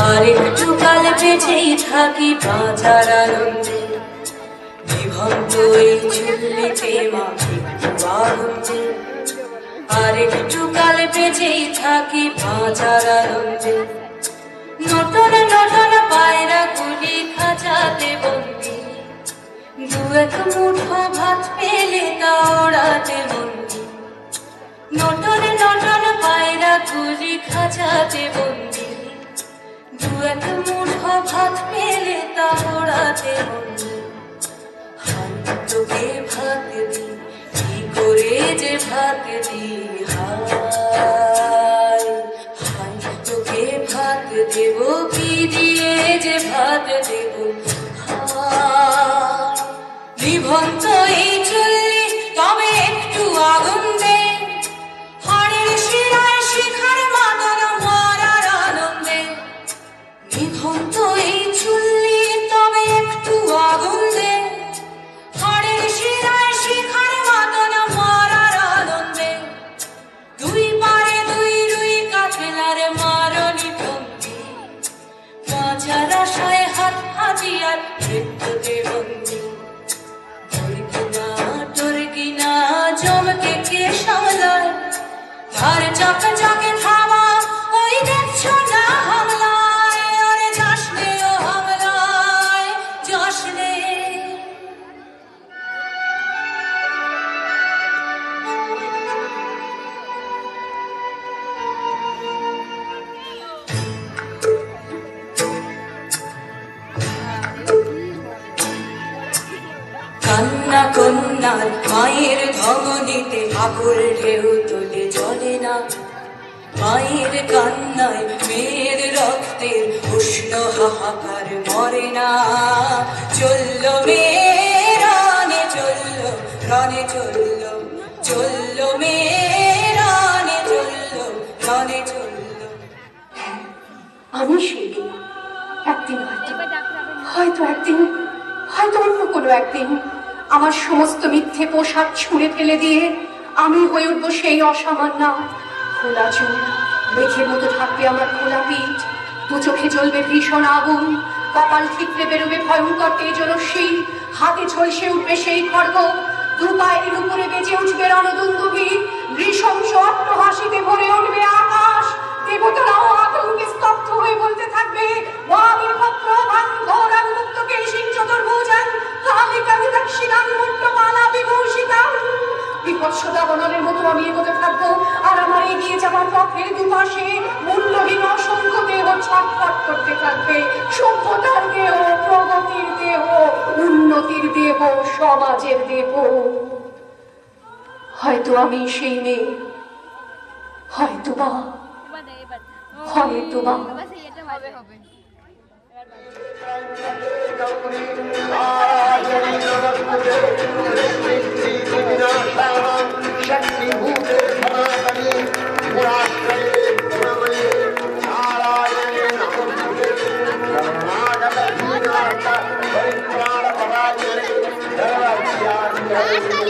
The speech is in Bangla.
আর একটু কাল বেঁচেই থাকি বাঁচার আনন্দে, জীবন্ত এই চুল্লিতে মাখি আগুনে। আর একটু কাল বেঁচেই থাকি বাঁচার আনন্দে, নতুন নতুন পায়রা গুলি খাঁচাতে বন্দি, দু এক মুঠো ভাত পেলে তা ওড়াতে বন্দি। নতুন নতুন পায়রা গুলি খাঁচাতে বন্দি, দু এক মুঠো ভাত পেলে তা ওড়াতে বন্দি। হাই তোকে ভাত দি, কি করে যে ভাত দি, হাই হাই তোকে ভাত দেব, কি দিয়ে যে ভাত দেব, হাই। নিভন্ত এই চুল্লি তবে একটু আগুন দে, হাড়ের শিরায় শিখার মাদন মারার আনন্দে। নিভন্ত এই চুল্লি তবে একটু আগুন দে, হাড়ের শিরায় শিখার মাদন মারার আনন্দে। দুই পারে দুই রুই কাঠেলার মারনি ভঙ্গি, বাঁচার আশায় হাত হাতিয়ার মৃত্যুতে বন্দি। তোর কিনা জমকে কে সামলায়, তার চকে চকে থামা ওই দেখছো না হামলায়। আরে যাস নে ও হামলায়, যাস নে। কান্না কন্যার মায়ের ধমনীতে আকুল ঢেউ তোলে জলে না, মায়ের কান্নায় মেয়ের রক্তের উষ্ণ হাহাকার মরে না। চলল মেয়ে রানে চলল, রানে চলল, চলল মেয়ে রানে চলল, রানে চলল। আমি সেই একদিন হয়তো একদিন হয়তো অন্য কোনো একদিন আমার সমস্ত মিথ্যে পোশাক ছুঁড়ে ফেলে দিয়ে আমি হয়ে উঠবো সেই অসামান্য। খোলা চুল, মেঘের মতো থাকবে আমার খোলা পিঠ, দু চোখে জ্বলবে ভীষণ আগুন, কপাল ঠিকরে বেরোবে ভয়ঙ্কর তেজরশ্মি, হাতে ঝলসে উঠবে সেই খড়গ, দু পায়ের উপরে বেজে উঠবে রণদুন্দুভি, নৃশংস অট্টহাসিতে ভরে উঠবে আকাশ। দেবতারাও আতঙ্কে স্তব্ধ হয়ে বলতে থাকবে, বিভৎসতা বননের মতো আমি এগোতে থাকবো, আর আমার এগিয়ে যাবার পথের দুপাশে মূল্যহীন অসংখ্য দেহ ছটফট করতে থাকবে। সভ্যতার দেহ, প্রগতির দেহ, উন্নতির দেহ, সমাজের দেহ। হয়তো আমি সেই মেয়ে, হয়তো বা হয়তো বা Thank you.